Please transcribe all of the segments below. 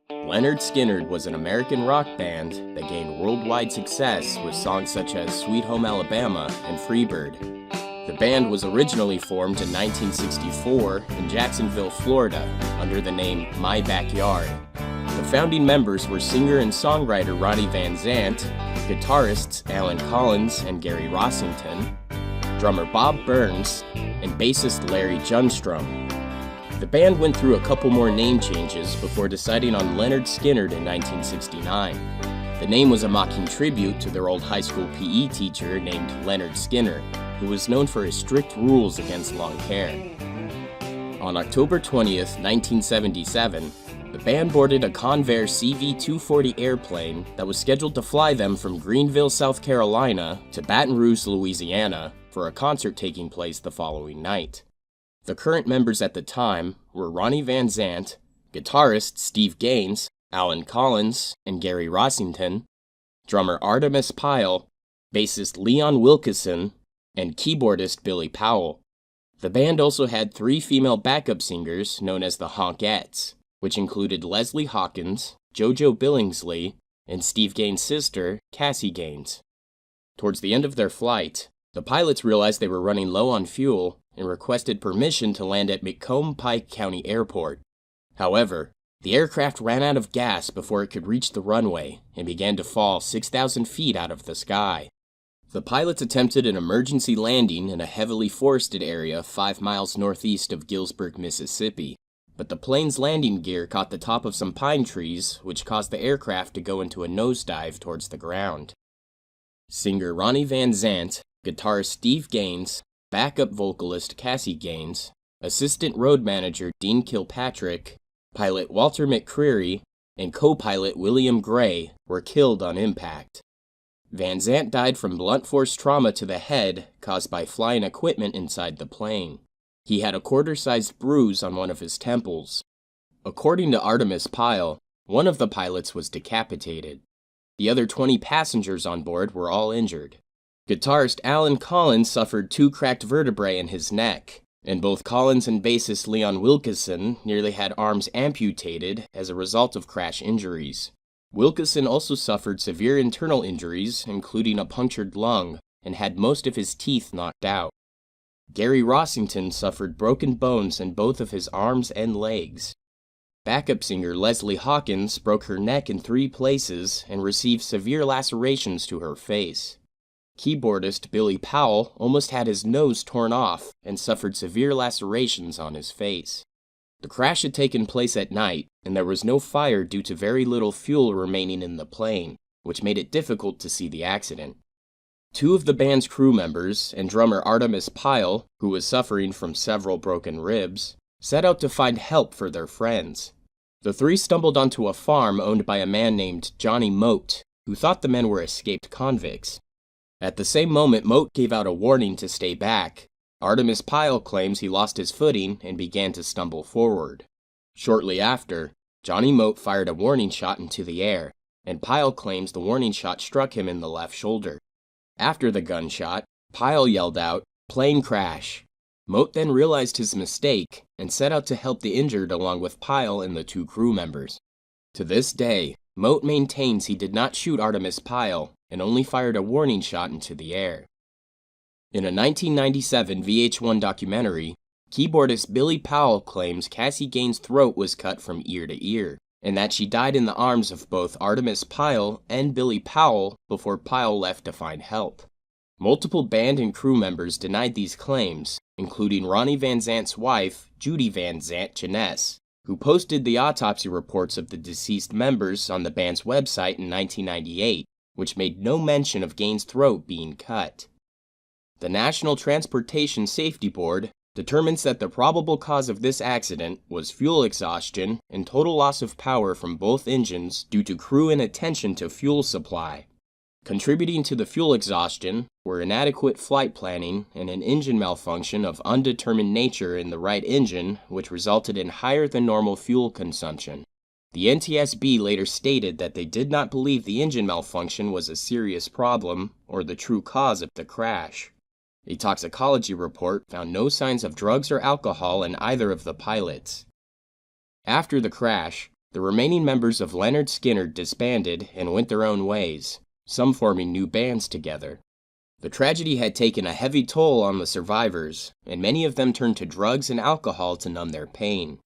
Lynyrd Skynyrd was an American rock band that gained worldwide success with songs such as Sweet Home Alabama and Freebird. The band was originally formed in 1964 in Jacksonville, Florida, under the name My Backyard. The founding members were singer and songwriter Ronnie Van Zant, guitarists Alan Collins and Gary Rossington, drummer Bob Burns, and bassist Larry Junstrom. The band went through a couple more name changes before deciding on Lynyrd Skynyrd in 1969. The name was a mocking tribute to their old high school PE teacher named Lynyrd Skynyrd, who was known for his strict rules against long hair. On October 20th, 1977, the band boarded a Convair CV-240 airplane that was scheduled to fly them from Greenville, South Carolina to Baton Rouge, Louisiana, for a concert taking place the following night. The current members at the time were Ronnie Van Zant, guitarist Steve Gaines, Alan Collins, and Gary Rossington, drummer Artemis Pyle, bassist Leon Wilkeson, and keyboardist Billy Powell. The band also had 3 female backup singers known as the Honkettes, which included Leslie Hawkins, JoJo Billingsley, and Steve Gaines' sister, Cassie Gaines. Towards the end of their flight, the pilots realized they were running low on fuel and requested permission to land at Macomb-Pike County Airport. However, the aircraft ran out of gas before it could reach the runway and began to fall 6,000 feet out of the sky. The pilots attempted an emergency landing in a heavily forested area 5 miles northeast of Gillsburg, Mississippi, but the plane's landing gear caught the top of some pine trees, which caused the aircraft to go into a nosedive towards the ground. Singer Ronnie Van Zant, guitarist Steve Gaines, backup vocalist Cassie Gaines, assistant road manager Dean Kilpatrick, pilot Walter McCreary, and co-pilot William Gray were killed on impact. Van Zant died from blunt force trauma to the head caused by flying equipment inside the plane. He had a quarter-sized bruise on one of his temples. According to Artemis Pyle, one of the pilots was decapitated. The other 20 passengers on board were all injured. Guitarist Alan Collins suffered 2 cracked vertebrae in his neck, and both Collins and bassist Leon Wilkeson nearly had arms amputated as a result of crash injuries. Wilkeson also suffered severe internal injuries, including a punctured lung, and had most of his teeth knocked out. Gary Rossington suffered broken bones in both of his arms and legs. Backup singer Leslie Hawkins broke her neck in 3 places and received severe lacerations to her face. Keyboardist Billy Powell almost had his nose torn off and suffered severe lacerations on his face. The crash had taken place at night, and there was no fire due to very little fuel remaining in the plane, which made it difficult to see the accident. 2 of the band's crew members and drummer Artemis Pyle, who was suffering from several broken ribs, set out to find help for their friends. The 3 stumbled onto a farm owned by a man named Johnny Moat, who thought the men were escaped convicts. At the same moment Moat gave out a warning to stay back, Artemis Pyle claims he lost his footing and began to stumble forward. Shortly after, Johnny Moat fired a warning shot into the air, and Pyle claims the warning shot struck him in the left shoulder. After the gunshot, Pyle yelled out, "Plane crash!" Moat then realized his mistake and set out to help the injured along with Pyle and the 2 crew members. To this day, Moat maintains he did not shoot Artemis Pyle and only fired a warning shot into the air. In a 1997 VH1 documentary, keyboardist Billy Powell claims Cassie Gaines' throat was cut from ear to ear, and that she died in the arms of both Artemis Pyle and Billy Powell before Pyle left to find help. Multiple band and crew members denied these claims, including Ronnie Van Zant's wife, Judy Van Zant Jeunesse, who posted the autopsy reports of the deceased members on the band's website in 1998, which made no mention of Gaines' throat being cut. The National Transportation Safety Board determines that the probable cause of this accident was fuel exhaustion and total loss of power from both engines due to crew inattention to fuel supply. Contributing to the fuel exhaustion were inadequate flight planning and an engine malfunction of undetermined nature in the right engine, which resulted in higher than normal fuel consumption. The NTSB later stated that they did not believe the engine malfunction was a serious problem or the true cause of the crash. A toxicology report found no signs of drugs or alcohol in either of the pilots. After the crash, The remaining members of Lynyrd Skynyrd disbanded and went their own ways, some forming new bands together. The tragedy had taken a heavy toll on the survivors, and many of them turned to drugs and alcohol to numb their pain.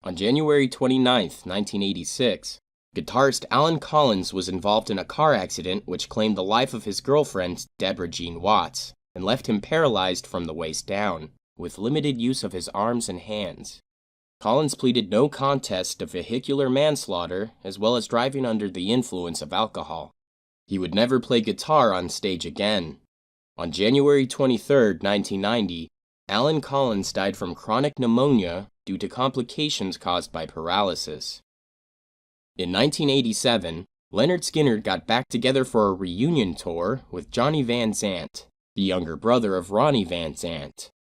On January 29, 1986, guitarist Allen Collins was involved in a car accident which claimed the life of his girlfriend, Deborah Jean Watts, and left him paralyzed from the waist down, with limited use of his arms and hands. Collins pleaded no contest to vehicular manslaughter, as well as driving under the influence of alcohol. He would never play guitar on stage again. On January 23, 1990, Allen Collins died from chronic pneumonia due to complications caused by paralysis. In 1987, Lynyrd Skynyrd got back together for a reunion tour with Johnny Van Zant, the younger brother of Ronnie Van Zant.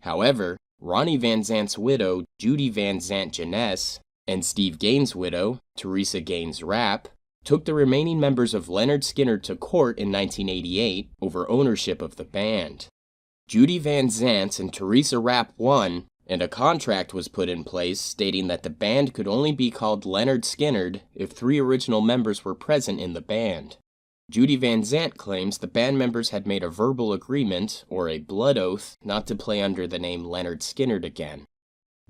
However, Ronnie Van Zant's widow, Judy Van Zant Jeunesse, and Steve Gaines' widow, Teresa Gaines Rapp, took the remaining members of Lynyrd Skynyrd to court in 1988 over ownership of the band. Judy Van Zant and Teresa Rapp won, and a contract was put in place stating that the band could only be called Lynyrd Skynyrd if 3 original members were present in the band. Judy Van Zant claims the band members had made a verbal agreement, or a blood oath, not to play under the name Lynyrd Skynyrd again.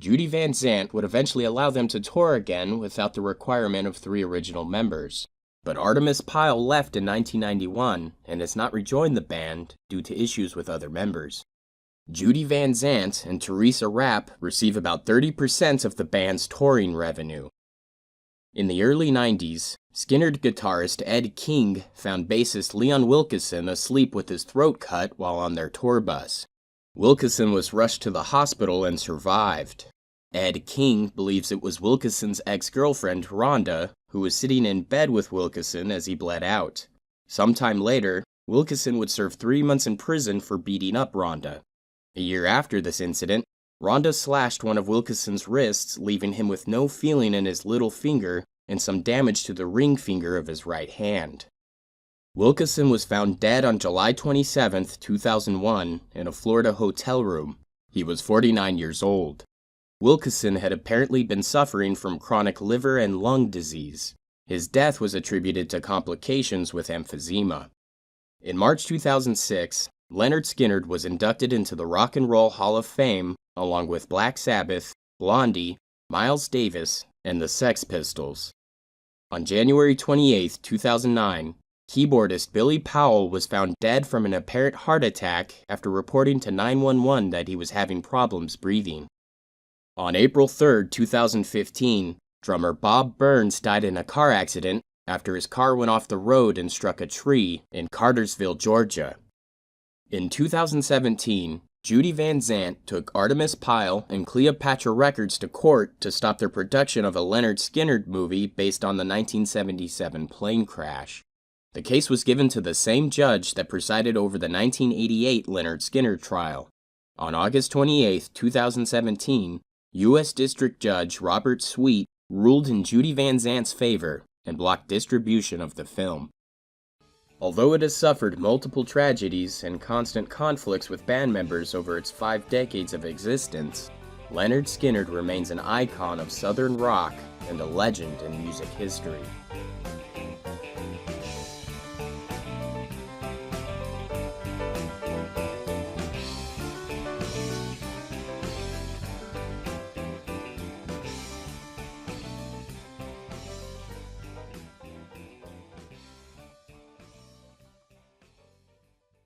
Judy Van Zant would eventually allow them to tour again without the requirement of 3 original members. But Artemis Pyle left in 1991 and has not rejoined the band due to issues with other members. Judy Van Zant and Teresa Rapp receive about 30% of the band's touring revenue. In the early 90s, Skynyrd guitarist Ed King found bassist Leon Wilkeson asleep with his throat cut while on their tour bus. Wilkeson was rushed to the hospital and survived. Ed King believes it was Wilkeson's ex-girlfriend, Rhonda, who was sitting in bed with Wilkeson as he bled out. Sometime later, Wilkeson would serve 3 months in prison for beating up Rhonda. A year after this incident, Rhonda slashed one of Wilkeson's wrists, leaving him with no feeling in his little finger and some damage to the ring finger of his right hand. Wilkeson was found dead on July 27, 2001, in a Florida hotel room. He was 49 years old. Wilkeson had apparently been suffering from chronic liver and lung disease. His death was attributed to complications with emphysema. In March 2006, Lynyrd Skynyrd was inducted into the Rock and Roll Hall of Fame, along with Black Sabbath, Blondie, Miles Davis, and the Sex Pistols. On January 28, 2009, keyboardist Billy Powell was found dead from an apparent heart attack after reporting to 911 that he was having problems breathing. On April 3, 2015, drummer Bob Burns died in a car accident after his car went off the road and struck a tree in Cartersville, Georgia. In 2017, Judy Van Zant took Artemis Pyle and Cleopatra Records to court to stop their production of a Lynyrd Skynyrd movie based on the 1977 plane crash. The case was given to the same judge that presided over the 1988 Lynyrd Skynyrd trial. On August 28, 2017, U.S. District Judge Robert Sweet ruled in Judy Van Zant's favor and blocked distribution of the film. Although it has suffered multiple tragedies and constant conflicts with band members over its 5 decades of existence, Lynyrd Skynyrd remains an icon of Southern rock and a legend in music history.